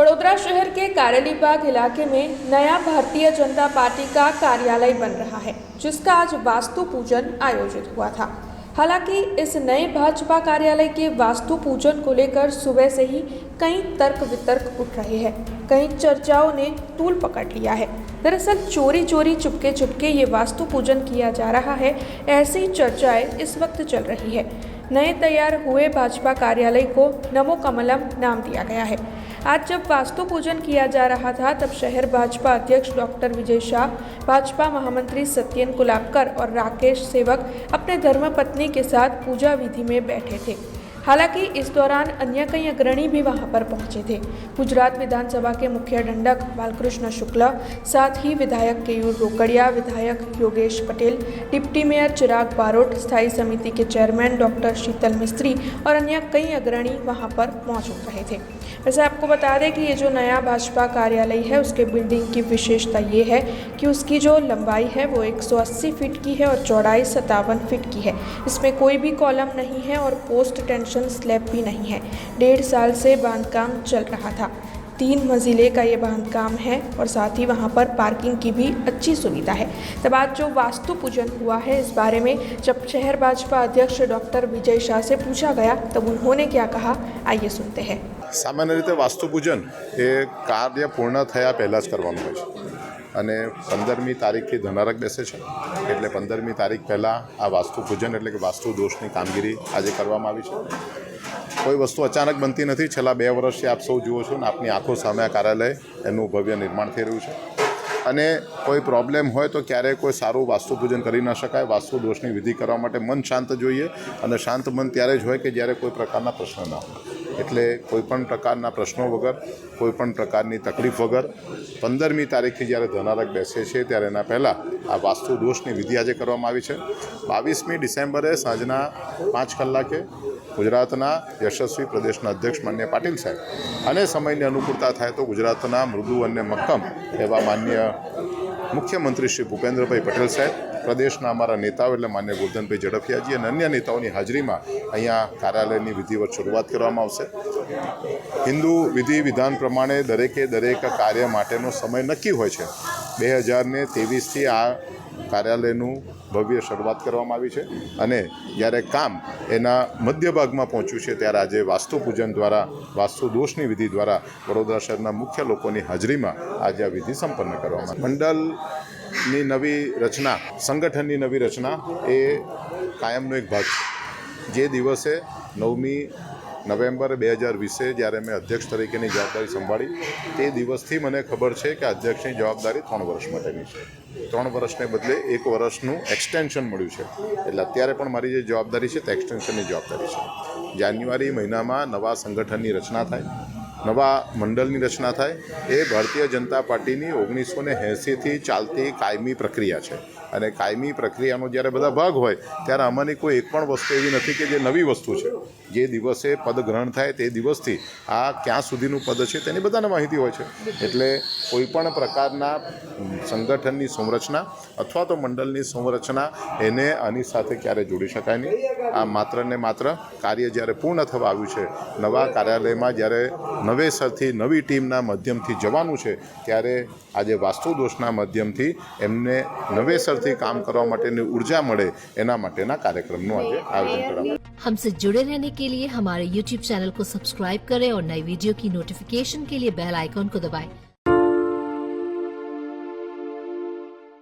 वडोदरा शहर के कारेलीबाग इलाके में नया भारतीय जनता पार्टी का कार्यालय बन रहा है, जिसका आज वास्तु पूजन आयोजित हुआ था। हालांकि इस नए भाजपा कार्यालय के वास्तु पूजन को लेकर सुबह से ही कई तर्क वितर्क उठ रहे हैं। कई चर्चाओं ने तूल पकड़ लिया है। दरअसल चोरी चोरी चुपके चुपके ये वास्तु पूजन किया जा रहा है, ऐसी चर्चाएं इस वक्त चल रही है। नए तैयार हुए भाजपा कार्यालय को नमो कमलम नाम दिया गया है। आज जब वास्तु पूजन किया जा रहा था, तब शहर भाजपा अध्यक्ष डॉक्टर विजय शाह, भाजपा महामंत्री सत्येन कुलाबकर और राकेश सेवक अपने धर्मपत्नी के साथ पूजा विधि में बैठे थे। हालांकि इस दौरान अन्य कई अग्रणी भी वहां पर पहुंचे थे। गुजरात विधानसभा के मुख्य दंडक बालकृष्ण शुक्ला, साथ ही विधायक केयूर रोकड़िया, विधायक योगेश पटेल, डिप्टी मेयर चिराग बारोट, स्थायी समिति के चेयरमैन डॉक्टर शीतल मिस्त्री और अन्य कई अग्रणी वहां पर मौजूद रहे थे। वैसे आपको बता दें कि ये जो नया भाजपा कार्यालय है, उसके बिल्डिंग की विशेषता ये है कि उसकी जो लंबाई है वो 180 फीट की है और चौड़ाई 57 फीट की है। इसमें कोई भी कॉलम नहीं है और पोस्ट टेंशन स्लैब भी नहीं है। 1.5 साल से बांधकाम चल रहा था। 3 मंजिले का ये बांधकाम है और साथ ही वहाँ पर पार्किंग की भी अच्छी सुविधा है। तब आज जो वास्तु पूजन हुआ है, इस बारे में जब शहर भाजपा अध्यक्ष डॉक्टर विजय शाह से पूछा गया, तब उन्होंने क्या कहा, आइए सुनते हैं। सामान्य रीते वास्तु पूजन એ કાર્ય પૂર્ણ થયા પહેલાં જ કરવાનું હોય છે અને 15મી તારીખથી ધનારક બેસે છે, એટલે 15મી તારીખ પહેલાં આ વાસ્તુ પૂજન એટલે કે વાસ્તુ દોષની કામગીરી આજે કરવામાં આવી છે। કોઈ વસ્તુ અચાનક બનતી નથી। છેલ્લા 2 વર્ષથી આપ સૌ જુઓ છો ને આપની આંખો સામે આ કાર્યાલય એનું ભવ્ય નિર્માણ થઈ રહ્યું છે અને કોઈ પ્રોબ્લેમ હોય તો ક્યારેય કોઈ સારું વાસ્તુ પૂજન કરી ન શકાય। વાસ્તુ દોષની વિધિ કરવા માટે મન શાંત જોઈએ અને શાંત મન ત્યારે જ હોય કે જ્યારે કોઈ પ્રકારના પ્રશ્ન ના હોય। એટલે કોઈપણ પ્રકારના પ્રશ્નો વગર, કોઈપણ પ્રકારની તકલીફ વગર 15મી તારીખથી જ્યારે ધનારક બેસે છે ત્યારે એના પહેલાં આ વાસ્તુ દોષની વિધિ આજે કરવામાં આવી છે। 22મી ડિસેમ્બરે સાંજના 5 કલાકે ગુજરાતના યશસ્વી પ્રદેશના અધ્યક્ષ માન્ય પાટીલ સાહેબ અને સમયની અનુકૂળતા થાય તો ગુજરાતના મૃદુ અને મક્કમ એવા માન્ય મુખ્યમંત્રી શ્રી ભૂપેન્દ્રભાઈ પટેલ સાહેબ, પ્રદેશના અમારા નેતાઓ એટલે માન્ય ગોરધનભાઈ ઝડફિયાજી અને અન્ય નેતાઓની હાજરીમાં અહીંયા કાર્યાલયની વિધિવત શરૂઆત કરવામાં આવશે। હિન્દુ વિધિ વિધાન પ્રમાણે દરેક કાર્ય માટેનો સમય નક્કી હોય છે। 2023થી આ કાર્યાલયનું ભવ્ય શરૂઆત કરવામાં આવી છે અને જ્યારે કામ એના મધ્ય ભાગમાં પહોંચ્યું છે ત્યારે આજે વાસ્તુ પૂજન દ્વારા, વાસ્તુ દોષની વિધિ દ્વારા વડોદરા શહેરના મુખ્ય લોકોની હાજરીમાં આજે આ વિધિ સંપન્ન કરવામાં આવી। મંડળની નવી રચના, સંગઠનની નવી રચના એ કાયમનો એક ભાગ છે। જે દિવસે 9મી નવેમ્બર 2020 જ્યારે મેં અધ્યક્ષ તરીકેની જવાબદારી સંભાળી, તે દિવસથી મને ખબર છે કે અધ્યક્ષની જવાબદારી 3 વર્ષ માટેની છે। 3 વર્ષને બદલે 1 વર્ષનું એક્સટેન્શન મળ્યું છે, એટલે અત્યારે પણ મારી જે જવાબદારી છે તે એક્સટેન્શનની જવાબદારી છે। જાન્યુઆરી મહિનામાં નવા સંગઠનની રચના થાય, નવા મંડળની રચના થાય, એ ભારતીય જનતા પાર્ટીની 1980થી ચાલતી કાયમી પ્રક્રિયા છે અને કાયમી પ્રક્રિયાનો જ્યારે બધા ભાગ હોય ત્યારે આમાંની કોઈ એક પણ વસ્તુ એવી નથી કે જે નવી વસ્તુ છે। જે દિવસે પદ ગ્રહણ થાય તે દિવસથી આ ક્યાં સુધીનું પદ છે તેની બધાને માહિતી હોય છે, એટલે કોઈપણ પ્રકારના સંગઠનની સંરચના અથવા તો મંડળની સંરચના એને આની સાથે ક્યારે જોડી શકાય નહીં। આ માત્ર ને માત્ર કાર્ય જ્યારે પૂર્ણ થવા આવ્યું છે, નવા કાર્યાલયમાં જ્યારે નવેસરથી નવી ટીમના માધ્યમથી જવાનું છે, ત્યારે આજે વાસ્તુ દોષના માધ્યમથી એમને નવેસરથી કામ કરવા માટેની ઉર્જા મળે એના માટેના કાર્યક્રમનું આજે આયોજન કરવામાં। हमसे जुड़े रहने के लिए हमारे YouTube चैनल को सब्सक्राइब करें और नई वीडियो की नोटिफिकेशन के लिए बेल आइकॉन को दबाएं।